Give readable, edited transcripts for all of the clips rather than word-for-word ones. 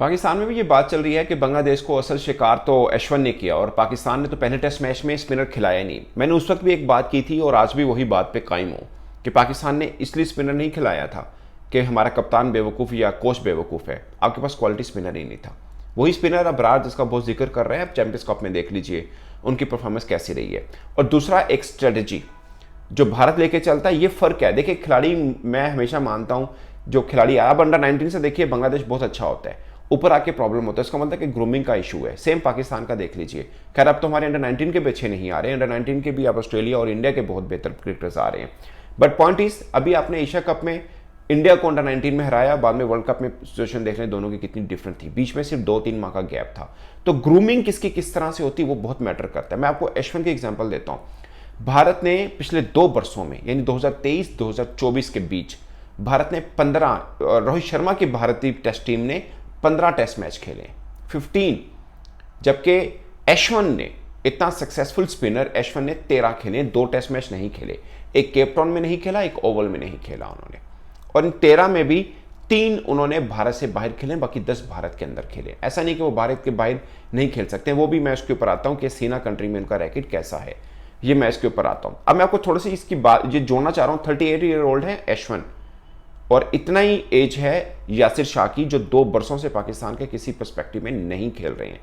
पाकिस्तान में भी ये बात चल रही है कि बांग्लादेश को असल शिकार तो एशवन ने किया और पाकिस्तान ने तो पहले टेस्ट मैच में स्पिनर खिलाया नहीं। मैंने उस वक्त भी एक बात की थी और आज भी वही बात पे कायम हूं कि पाकिस्तान ने इसलिए स्पिनर नहीं खिलाया था कि हमारा कप्तान बेवकूफ़ या कोच बेवकूफ़ है, आपके पास क्वालिटी स्पिनर ही नहीं था। वही स्पिनर अबरार जिसका बहुत जिक्र कर रहे हैं, अब चैंपियंस कप में देख लीजिए उनकी परफॉर्मेंस कैसी रही है। और दूसरा एक स्ट्रेटजी जो भारत लेके चलता है, ये फर्क है। देखिए खिलाड़ी, मैं हमेशा मानता हूं जो खिलाड़ी अब अंडर 19 से देखिए बांग्लादेश बहुत अच्छा होता है, ऊपर आके प्रॉब्लम होता है, इसका मतलब कि ग्रूमिंग का इशू है। सेम पाकिस्तान का देख लीजिए। खैर अब तो हमारे अंडर 19 के बच्चे नहीं आ रहे, अंडर 19 के भी अब ऑस्ट्रेलिया और इंडिया के बहुत बेहतर क्रिकेटर्स आ रहे हैं। बट पॉइंट इज, अभी आपने एशिया कप में इंडिया को अंडर 19 में हराया, बाद में वर्ल्ड कप में सिचुएशन देख रहे हैं दोनों की कितनी डिफरेंट थी, बीच में सिर्फ 2-3 माह का गैप था। तो ग्रूमिंग किसकी किस तरह से होती है वो बहुत मैटर करता है। मैं आपको एशवन की एग्जांपल देता हूं। भारत ने पिछले 2 वर्षों में यानी 2023-2024 के बीच भारत ने 15, रोहित शर्मा की भारतीय टेस्ट टीम ने 15 टेस्ट मैच खेले, 15। जबकि एशवन ने, इतना सक्सेसफुल स्पिनर एशवन ने 13 खेले, 2 टेस्ट मैच नहीं खेले। एक केपटाउन में नहीं खेला, एक ओवल में नहीं खेला उन्होंने। और इन 13 में भी 3 उन्होंने भारत से बाहर खेले, बाकी 10 भारत के अंदर खेले। ऐसा नहीं कि वो भारत के बाहर नहीं खेल सकते, वो भी मैं उसके ऊपर आता हूं कि सीना कंट्री में उनका रैकेट कैसा है, ये मैं इसके ऊपर आता हूं। अब मैं आपको थोड़ी सी इसकी बात ये जोड़ना चाह रहा हूं। 38 ईयर ओल्ड है एशवन, और इतना ही एज है यासिर शाह की, जो 2 वर्षों से पाकिस्तान के किसी पर्सपेक्टिव में नहीं खेल रहे हैं।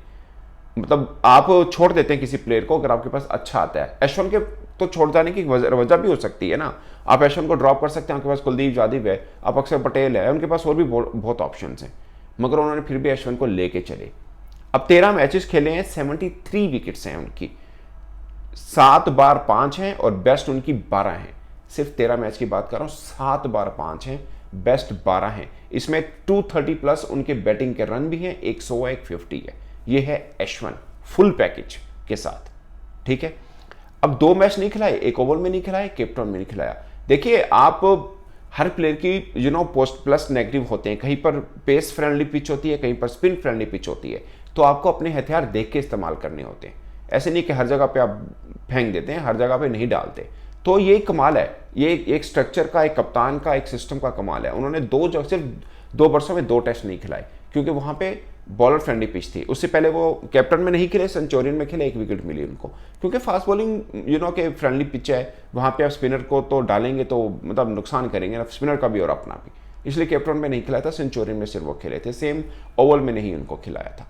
मतलब आप छोड़ देते हैं किसी प्लेयर को अगर आपके पास अच्छा आता है। एशवन के तो छोड़ जाने की वजह भी हो सकती है ना, आप एशवन को ड्रॉप कर सकते हैं, आपके पास कुलदीप यादव है, आप अक्षर पटेल है, उनके पास और भी बहुत ऑप्शन हैं, मगर उन्होंने फिर भी एशवन को लेके चले। अब 13 मैचेस खेले हैं, 73 विकेट्स हैं उनकी, 7 बार 5 हैं और बेस्ट उनकी 12 हैं। सिर्फ 13 मैच की बात कर रहा हूं, 7 बार 5 हैं, बेस्ट 12 हैं। इसमें 230 प्लस उनके बैटिंग के रन भी हैं, 100 है, 150 है। ये है एशवन फुल पैकेज के साथ, ठीक है। अब 2 मैच नहीं खिलाए, एक ओवर में नहीं खिलाए, केपटाउन में नहीं खिलाया। देखिए आप हर प्लेयर की पोस्ट प्लस नेगेटिव होते हैं, कहीं पर पेस फ्रेंडली पिच होती है, कहीं पर स्पिन फ्रेंडली पिच होती है। तो आपको अपने हथियार देख के इस्तेमाल करने होते हैं, ऐसे नहीं कि हर जगह पे आप फेंक देते हैं, हर जगह पे नहीं डालते। तो ये कमाल है, ये एक स्ट्रक्चर का, एक कप्तान का, एक सिस्टम का कमाल है। उन्होंने सिर्फ 2 वर्षों में 2 टेस्ट नहीं खिलाए, क्योंकि वहां पे बॉलर फ्रेंडली पिच थी। उससे पहले वो कैप्टन में नहीं खेले, सेंचुरियन में खेले, 1 विकेट मिली उनको, क्योंकि फास्ट बॉलिंग के फ्रेंडली पिच है, वहां पे आप स्पिनर को तो डालेंगे तो मतलब नुकसान करेंगे ना, स्पिनर का भी और अपना भी। इसलिए कैप्टन में नहीं खिलाया था, सेंचुरियन में सिर्फ वो खेले थे, सेम ओवल में नहीं उनको खिलाया था।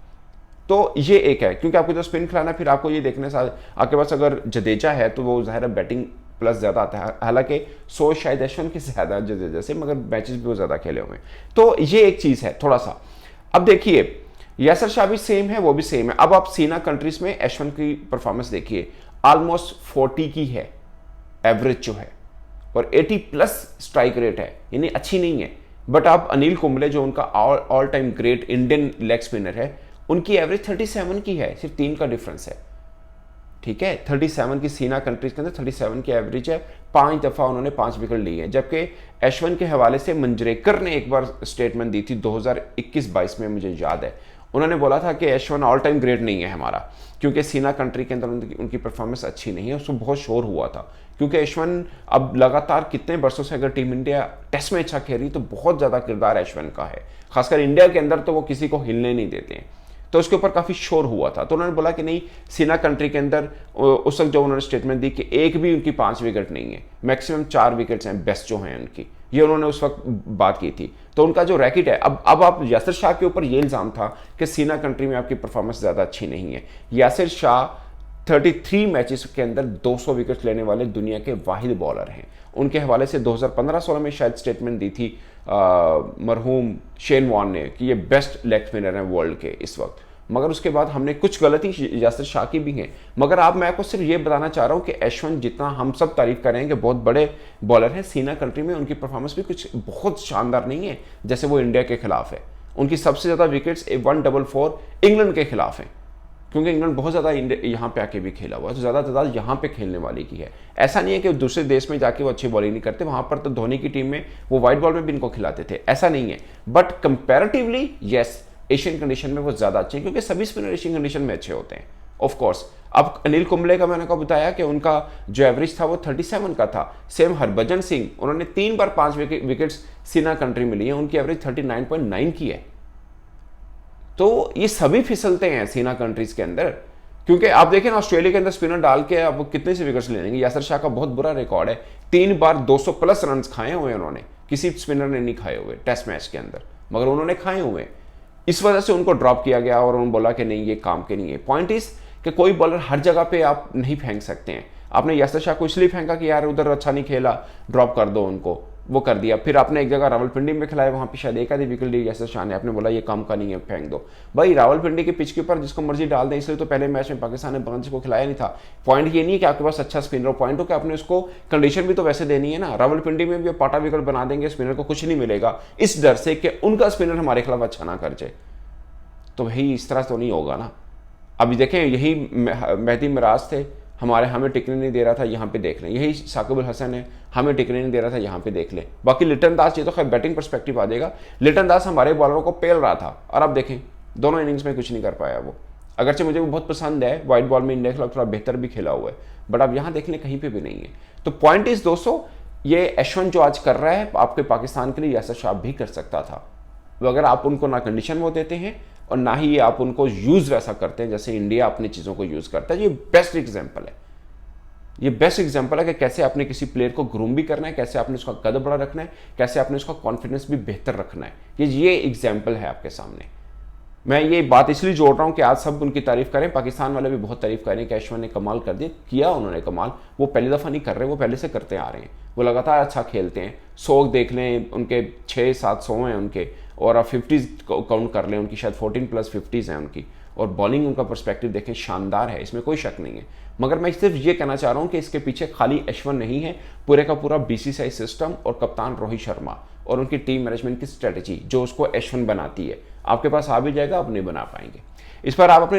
तो ये एक है, क्योंकि आपको जो स्पिन खिलाना, फिर आपको ये देखने से आपके पास अगर जडेजा है तो वो ज़ाहिर है बैटिंग प्लस ज़्यादा आता है, हालांकि 100 शायद यशवंत के ज़्यादा जडेजा से, मगर मैचेस भी वो ज़्यादा खेले हुए हैं। तो ये एक चीज़ है थोड़ा सा। अब देखिए यासर शाह भी सेम है, वो भी सेम है। अब आप सीना कंट्रीज में यशवंत की परफॉर्मेंस देखिए, ऑलमोस्ट 40 की है एवरेज जो है, और 80 प्लस स्ट्राइक रेट है, यानी अच्छी नहीं है। बट आप अनिल कुंबले जो उनका all time great Indian leg spinner है, उनकी एवरेज 37 की है, सिर्फ 3 का डिफरेंस है, ठीक है। 37 की सीना कंट्रीज के अंदर 37 की एवरेज है, 5 दफा उन्होंने 5 विकेट लिए हैं। जबकि यशवंत के हवाले से मंजरेकर ने एक बार स्टेटमेंट दी थी 2021-22 में, मुझे याद है, उन्होंने बोला था कि यशवंत ऑल टाइम ग्रेट नहीं है हमारा, क्योंकि सीना कंट्री के अंदर उनकी परफॉर्मेंस अच्छी नहीं है। उसको बहुत शोर हुआ था, क्योंकि यशवंत अब लगातार कितने वर्षों से अगर टीम इंडिया टेस्ट में अच्छा खेल रही तो बहुत ज़्यादा किरदार यशवंत का है, खासकर इंडिया के अंदर तो वो किसी को हिलने नहीं देते हैं। तो उसके ऊपर काफ़ी शोर हुआ था, तो उन्होंने बोला कि नहीं, सीना कंट्री के अंदर उस वक्त जो उन्होंने स्टेटमेंट दी कि एक भी उनकी 5 विकेट नहीं है, मैक्सिमम 4 विकेट्स हैं बेस्ट जो हैं उनकी, ये उन्होंने उस वक्त बात की थी। तो उनका जो रैकेट है, अब आप यासिर शाह के ऊपर ये इल्ज़ाम था कि सीना कंट्री में आपकी परफॉर्मेंस ज़्यादा अच्छी नहीं है। यासिर शाह 33 मैचेस के अंदर 200 विकेट लेने वाले दुनिया के वाहिद बॉलर हैं। उनके हवाले से 2015-16 में शायद स्टेटमेंट दी थी मरहूम शेन वॉर्न ने कि ये बेस्ट लेग स्पिनर हैं वर्ल्ड के इस वक्त। मगर उसके बाद हमने कुछ गलती यासिर शाह की भी हैं। मगर आप, मैं आपको सिर्फ ये बताना चाह रहा हूँ कि यशवंत जितना हम सब तारीफ करेंगे, बहुत बड़े बॉलर हैं, सीना कंट्री में उनकी परफॉर्मेंस भी कुछ बहुत शानदार नहीं है। जैसे वो इंडिया के खिलाफ है, उनकी सबसे ज़्यादा विकेट्स 144 इंग्लैंड के खिलाफ हैं, क्योंकि इंग्लैंड बहुत ज़्यादा यहाँ पे आके भी खेला हुआ है, तो ज़्यादा तादाद यहाँ पे खेलने वाली की है। ऐसा नहीं है कि दूसरे देश में जाके वो अच्छी बॉलिंग नहीं करते, वहाँ पर तो धोनी की टीम में वो वाइट बॉल में भी इनको खिलाते थे, ऐसा नहीं है। But comparatively yes, Asian condition में वो ज़्यादा अच्छे हैं, क्योंकि सभी स्पिनर एशियन कंडीशन में अच्छे होते हैं ऑफ कोर्स। अब अनिल कुंबले का मैंने को बताया कि उनका जो एवरेज था वो 37 का था। सेम हरभजन सिंह, उन्होंने 3 बार 5 विकेट्स सीना कंट्री में लिए, उनकी एवरेज 39.9 की है। तो ये सभी फिसलते हैं सीना कंट्रीज के अंदर, क्योंकि आप देखें ना ऑस्ट्रेलिया के अंदर स्पिनर डाल के अब कितने से विकेट्स ले लेंगे। यासिर शाह का बहुत बुरा रिकॉर्ड है, 3 बार 200 प्लस रन खाए हुए उन्होंने, किसी स्पिनर ने नहीं खाए हुए टेस्ट मैच के अंदर, मगर उन्होंने खाए हुए। इस वजह से उनको ड्रॉप किया गया और उन्होंने बोला कि नहीं ये काम के नहीं है। पॉइंट इज कि कोई बॉलर हर जगह पे आप नहीं फेंक सकते हैं। आपने यासिर शाह को इसलिए फेंका कि यार उधर अच्छा नहीं खेला, ड्रॉप कर दो उनको, वो कर दिया। फिर आपने एक जगह रावलपिंडी में खिलाया, वहां पे शायद एक आधी विकेट ली यासिर शाह ने, आपने बोला ये काम का नहीं है, फेंक दो। भाई रावलपिंडी के पिच के ऊपर जिसको मर्जी डाल दें, इसलिए तो पहले मैच में पाकिस्तान ने बांग्लादेश को खिलाया नहीं था। पॉइंट ये नहीं है कि आपके पास अच्छा स्पिनर हो, पॉइंट हो कि आपने उसको कंडीशन भी तो वैसे देनी है ना। रावलपिंडी में भी पाटा विकेट बना देंगे, स्पिनर को कुछ नहीं मिलेगा, इस डर से कि उनका स्पिनर हमारे खिलाफ अच्छा ना कर जाए। तो भाई इस तरह तो नहीं होगा ना। अभी देखें यही मेहदी मिराज थे, हमें टिकने नहीं दे रहा था, यहाँ पे देख लें। यही साकिब अल हसन है, हमें टिकने नहीं दे रहा था, यहाँ पे देख लें। बाकी लिटन दास, ये तो खैर बैटिंग पर्सपेक्टिव आ जाएगा, लिटन दास हमारे बॉलरों को पेल रहा था और अब देखें दोनों इनिंग्स में कुछ नहीं कर पाया वो। अगरचे मुझे वो बहुत पसंद है, वाइट बॉल में इंडिया के खिलाफ थोड़ा बेहतर भी खेला हुआ है, बट अब यहाँ देख लें कहीं पर भी नहीं है। तो पॉइंट इज दोस्तों, ये एशवंत जो आज कर रहा है आपके पाकिस्तान के लिए यासिर शाह भी कर सकता था। तो अगर आप उनको ना कंडीशन वो देते हैं और ना ही आप उनको यूज वैसा करते हैं जैसे इंडिया अपनी चीज़ों को यूज करता है। ये बेस्ट एग्जाम्पल है, ये बेस्ट एग्जाम्पल है कि कैसे आपने किसी प्लेयर को ग्रूम भी करना है, कैसे आपने उसका कद बड़ा रखना है, कैसे आपने उसका कॉन्फिडेंस भी बेहतर रखना है। ये एग्जाम्पल है आपके सामने। मैं ये बात इसलिए जोड़ रहा हूं कि आज सब उनकी तारीफ करें, पाकिस्तान वाले भी बहुत तारीफ करें कि अश्विन ने कमाल कर दिया, किया उन्होंने कमाल। वो पहली दफ़ा नहीं कर रहे, वो पहले से करते आ रहे हैं, वो लगातार अच्छा खेलते हैं। 100 देख लें उनके 600-700 हैं उनके, और आप 50s काउंट कर लें उनकी, शायद 14+ 50s हैं उनकी, और बॉलिंग उनका पर्सपेक्टिव देखें शानदार है, इसमें कोई शक नहीं है। मगर मैं सिर्फ ये कहना चाह रहा हूँ कि इसके पीछे खाली अश्विन नहीं है, पूरे का पूरा BCCI सिस्टम और कप्तान रोहित शर्मा और उनकी टीम मैनेजमेंट की स्ट्रेटजी जो उसको अश्विन बनाती है। आपके पास आ भी जाएगा, आप नहीं बना पाएंगे। इस पर आप अपने